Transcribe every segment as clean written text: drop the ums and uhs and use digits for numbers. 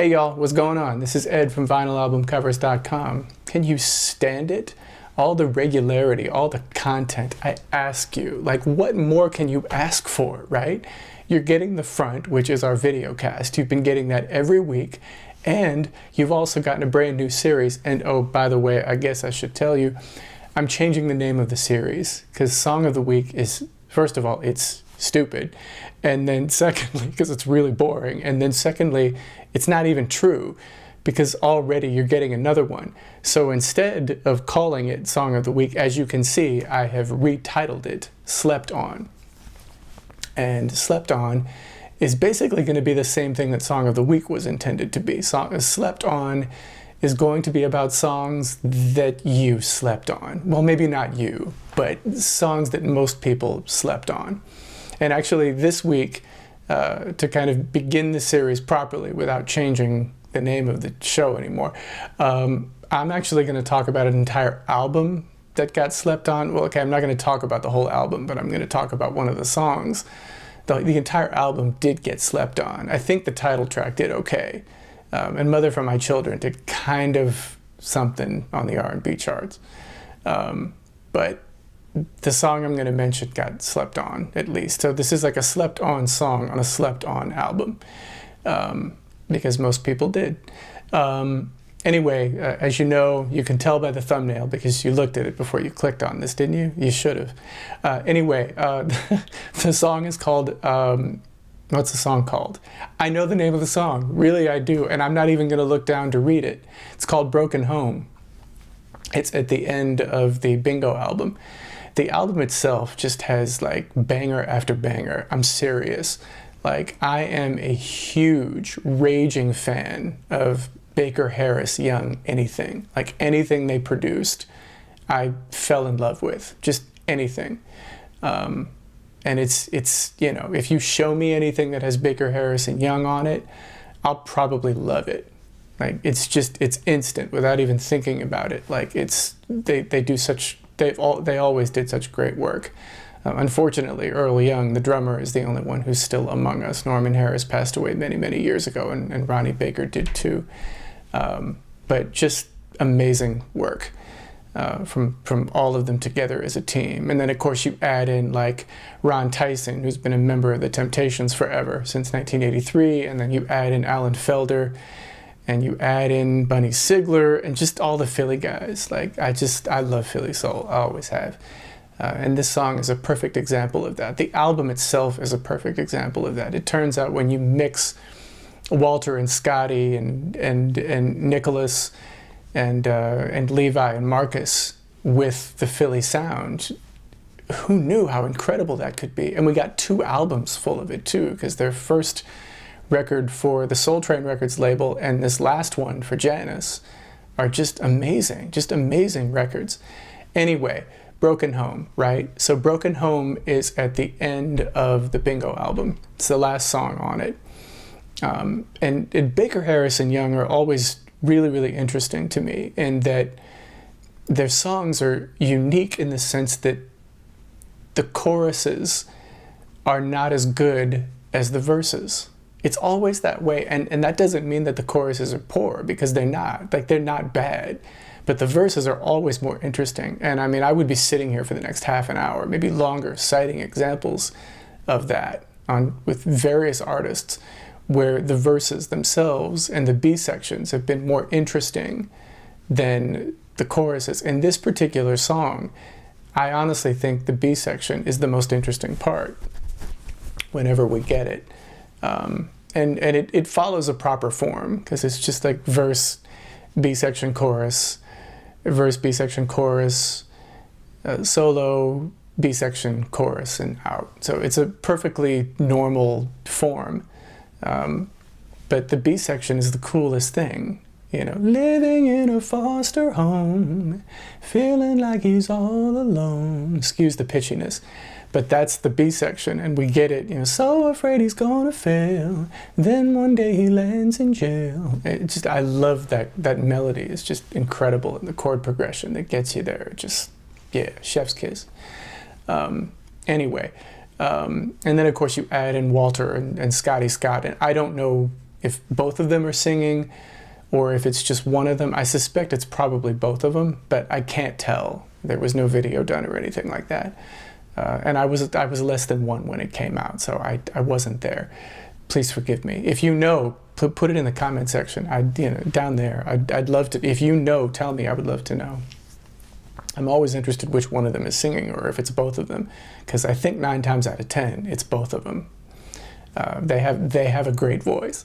Hey y'all, what's going on? This is Ed from VinylAlbumCovers.com. Can you stand it? All the regularity, all the content. I ask you, like, what more can you ask for, right? You're getting the front, which is our video cast. You've been getting that every week, and you've also gotten a brand new series. And oh, by the way, I guess I should tell you, I'm changing the name of the series because Song of the Week is, first of all, it's stupid, and then secondly, because it's really boring, and then secondly, it's not even true because already you're getting another one. So instead of calling it Song of the Week, as you can see, I have retitled it Slept On. And Slept On is basically going to be the same thing that Song of the Week was intended to be. Slept On is going to be about songs that you slept on. Well, maybe not you, but songs that most people slept on. And actually this week, to kind of begin the series properly without changing the name of the show anymore, I'm actually going to talk about an entire album that got slept on. Well, okay, I'm not going to talk about the whole album, but I'm going to talk about one of the songs. The entire album did get slept on. I think the title track did okay. And Mother from My Children did kind of something on the R&B charts. But the song I'm going to mention got slept on, at least. So this is like a slept on song on a slept on album, because most people did. Anyway, as you know, you can tell by the thumbnail because you looked at it before you clicked on this, didn't you? You should have. Anyway, the song is called, what's the song called? I know the name of the song. Really, I do. And I'm not even going to look down to read it. It's called Broken Home. It's at the end of the Bingo album. The album itself just has like banger after banger. I'm serious. Like, I am a huge, raging fan of Baker Harris Young anything. Like, anything they produced, I fell in love with. Just anything. And it's you know, if you show me anything that has Baker Harris and Young on it, I'll probably love it. Like, it's instant without even thinking about it. Like, they always did such great work. Unfortunately, Earl Young, the drummer, is the only one who's still among us. Norman Harris passed away many, many years ago, and Ronnie Baker did too. But just amazing work from all of them together as a team. And then, of course, you add in like Ron Tyson, who's been a member of the Temptations forever, since 1983, and then you add in Alan Felder, and you add in Bunny Sigler, and just all the Philly guys. Like, I love Philly soul. I always have. And this song is a perfect example of that. The album itself is a perfect example of that. It turns out when you mix Walter and Scotty and Nicholas and Levi and Marcus with the Philly sound, who knew how incredible that could be? And we got 2 albums full of it too, because their first record for the Soul Train Records label and this last one for Janus are just amazing records. Anyway, Broken Home, right? So Broken Home is at the end of the Bingo album. It's the last song on it. And Baker Harris and Young are always really, really interesting to me in that their songs are unique in the sense that the choruses are not as good as the verses. It's always that way, and that doesn't mean that the choruses are poor, because they're not. Like, they're not bad. But the verses are always more interesting. And I mean, I would be sitting here for the next half an hour, maybe longer, citing examples of that with various artists where the verses themselves and the B sections have been more interesting than the choruses. In this particular song, I honestly think the B section is the most interesting part whenever we get it. And it follows a proper form, because it's just like verse, B section, chorus, verse, B section, chorus, solo, B section, chorus, and out. So it's a perfectly normal form. But the B section is the coolest thing. You know, living in a foster home, feeling like he's all alone. Excuse the pitchiness. But that's the B section, and we get it, you know, so afraid he's gonna fail, then one day he lands in jail. I love that melody. It's just incredible, and the chord progression that gets you there, just, yeah, chef's kiss. Anyway, and then of course you add in Walter and Scotty Scott, and I don't know if both of them are singing or if it's just one of them. I suspect it's probably both of them, but I can't tell. There was no video done or anything like that. And I was less than one when it came out, so I wasn't there. Please forgive me. If you know, put it in the comment section. Down there. I'd love to. If you know, tell me. I would love to know. I'm always interested which one of them is singing or if it's both of them, because I think 9 times out of 10 it's both of them. They have a great voice.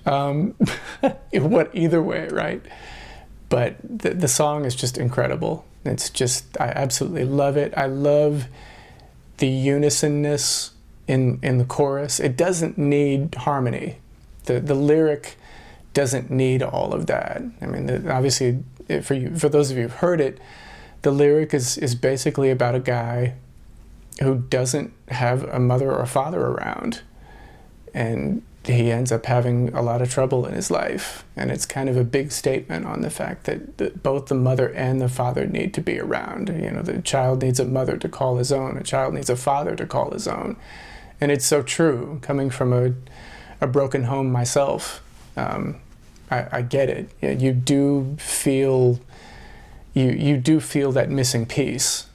Either way, right? But the song is just incredible. It's just, I absolutely love it. I love the unisonness in the chorus. It doesn't need harmony. The lyric doesn't need all of that. I mean, obviously, for those of you who've heard it, the lyric is basically about a guy who doesn't have a mother or a father around, and he ends up having a lot of trouble in his life. And it's kind of a big statement on the fact that both the mother and the father need to be around. The child needs a mother to call his own. A child needs a father to call his own. And it's so true. Coming from a broken home myself, I get it. You do feel that missing piece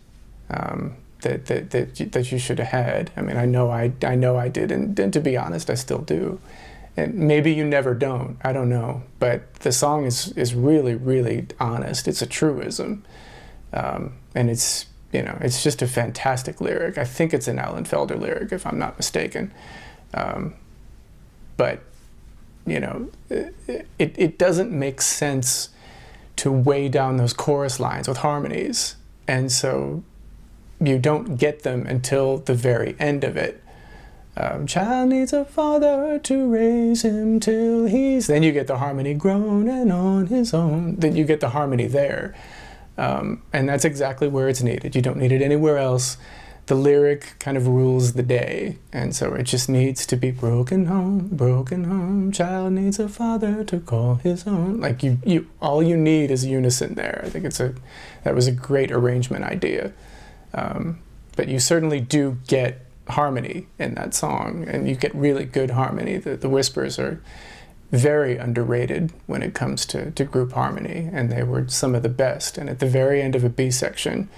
that you should have had. I mean, I know I did, and to be honest, I still do. And maybe you never don't. I don't know. But the song is really, really honest. It's a truism, and it's just a fantastic lyric. I think it's an Alan Felder lyric, if I'm not mistaken. But it doesn't make sense to weigh down those chorus lines with harmonies, and so you don't get them until the very end of it. Child needs a father to raise him till he's... Then you get the harmony, grown and on his own. Then you get the harmony there. And that's exactly where it's needed. You don't need it anywhere else. The lyric kind of rules the day. And so it just needs to be broken home, child needs a father to call his own. Like all you need is unison there. I think that was a great arrangement idea. But you certainly do get harmony in that song, and you get really good harmony. The Whispers are very underrated when it comes to group harmony, and they were some of the best. And at the very end of a B section,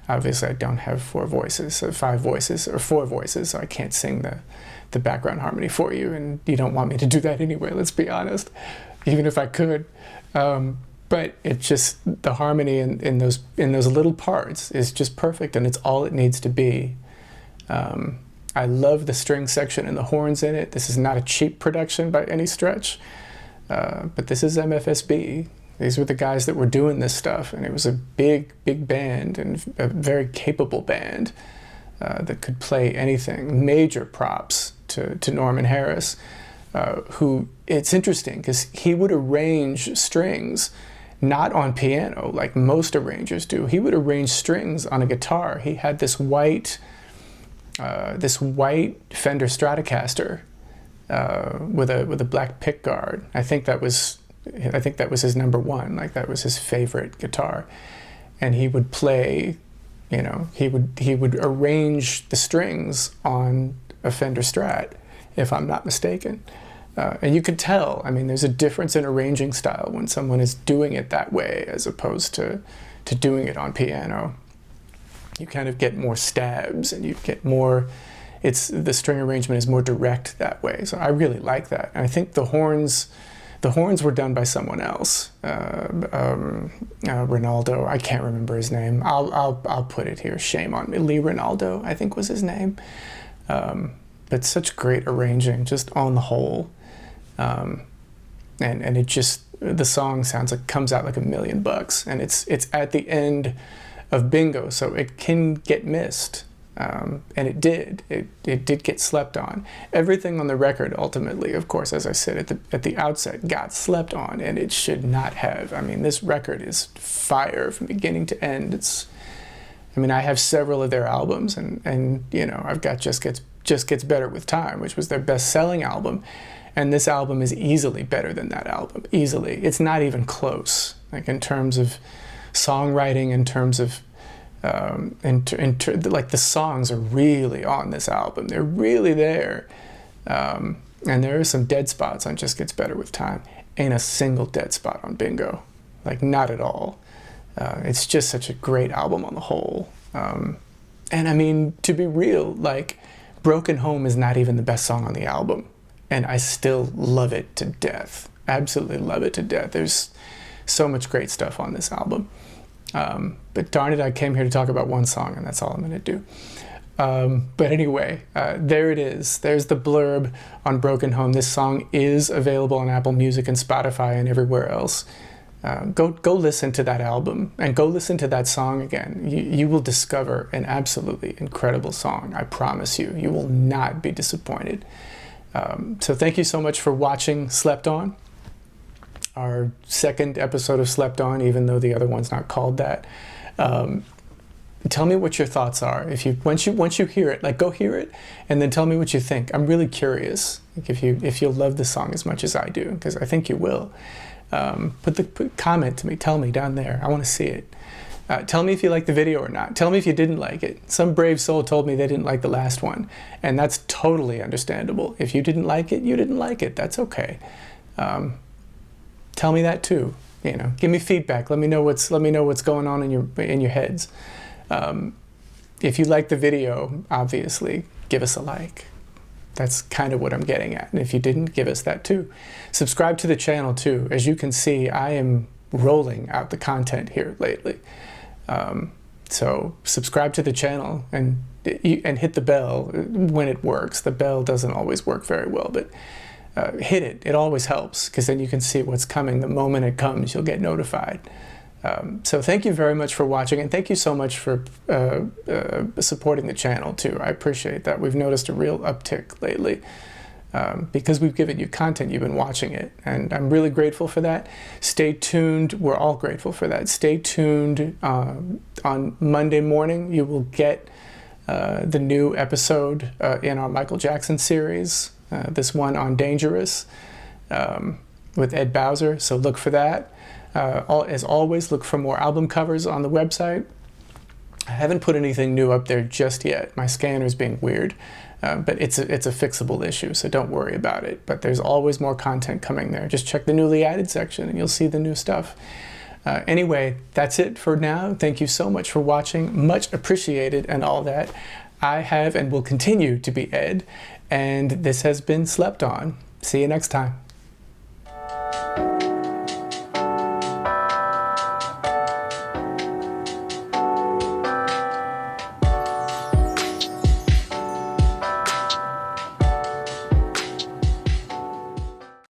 obviously I don't have 4 voices, or 5 voices, or 4 voices, so I can't sing the background harmony for you, and you don't want me to do that anyway, let's be honest, even if I could. But it just, the harmony in those little parts is just perfect, and it's all it needs to be. I love the string section and the horns in it. This is not a cheap production by any stretch, but this is MFSB. These were the guys that were doing this stuff, and it was a big, big band, and a very capable band that could play anything. Major props to Norman Harris, who, it's interesting, because he would arrange strings not on piano like most arrangers do. He would arrange strings on a guitar. He had this white Fender Stratocaster with a black pickguard. I think that was his number 1. Like, that was his favorite guitar. And he would play, he would arrange the strings on a Fender Strat, if I'm not mistaken. And you could tell, I mean, there's a difference in arranging style when someone is doing it that way as opposed to doing it on piano. You kind of get more stabs, and you get more, the string arrangement is more direct that way. So I really like that. And I think the horns were done by someone else. Ronaldo, I can't remember his name. I'll put it here, shame on me. Lee Ronaldo, I think was his name. But such great arranging, just on the whole. And it just, the song comes out like $1 million, and it's at the end of Bingo, so it can get missed, and it did get slept on. Everything on the record ultimately, of course, as I said at the outset, got slept on, and it should not have. I mean, this record is fire from beginning to end. I have several of their albums, and I've got Just Gets Better with Time, which was their best-selling album. And this album is easily better than that album. Easily. It's not even close. Like, in terms of songwriting, in terms of like, the songs are really on this album. They're really there. And there are some dead spots on Just Gets Better with Time. Ain't a single dead spot on Bingo. Like, not at all. It's just such a great album on the whole. And I mean, to be real, like, Broken Home is not even the best song on the album. And I still love it to death. Absolutely love it to death. There's so much great stuff on this album. But darn it, I came here to talk about one song, and that's all I'm going to do. But anyway, there it is. There's the blurb on Broken Home. This song is available on Apple Music and Spotify and everywhere else. Go listen to that album and go listen to that song again. You will discover an absolutely incredible song. I promise you. You will not be disappointed. So thank you so much for watching Slept On, our second episode of Slept On, even though the other one's not called that. Tell me what your thoughts are. Once you hear it, like, go hear it, and then tell me what you think. I'm really curious, like, if you'll love the song as much as I do, because I think you will. Comment to me. Tell me down there. I want to see it. Tell me if you like the video or not. Tell me if you didn't like it. Some brave soul told me they didn't like the last one, and that's totally understandable. If you didn't like it, you didn't like it. That's okay. Tell me that too. You know, give me feedback. Let me know what's going on in your heads. If you like the video, obviously, give us a like. That's kind of what I'm getting at. And if you didn't, give us that too. Subscribe to the channel too. As you can see, I am rolling out the content here lately. So subscribe to the channel and hit the bell when it works. The bell doesn't always work very well, but hit it. It always helps, because then you can see what's coming. The moment it comes, you'll get notified. So thank you very much for watching, and thank you so much for supporting the channel too. I appreciate that. We've noticed a real uptick lately because we've given you content, you've been watching it, and I'm really grateful for that. Stay tuned. We're all grateful for that. Stay tuned. On Monday morning, you will get the new episode in our Michael Jackson series, this one on Dangerous with Ed Bowser, so look for that. As always, look for more album covers on the website. I haven't put anything new up there just yet. My scanner's being weird, but it's a fixable issue, so don't worry about it. But there's always more content coming there. Just check the newly added section and you'll see the new stuff. Anyway, that's it for now. Thank you so much for watching. Much appreciated and all that. I have and will continue to be Ed, and this has been Slept On. See you next time.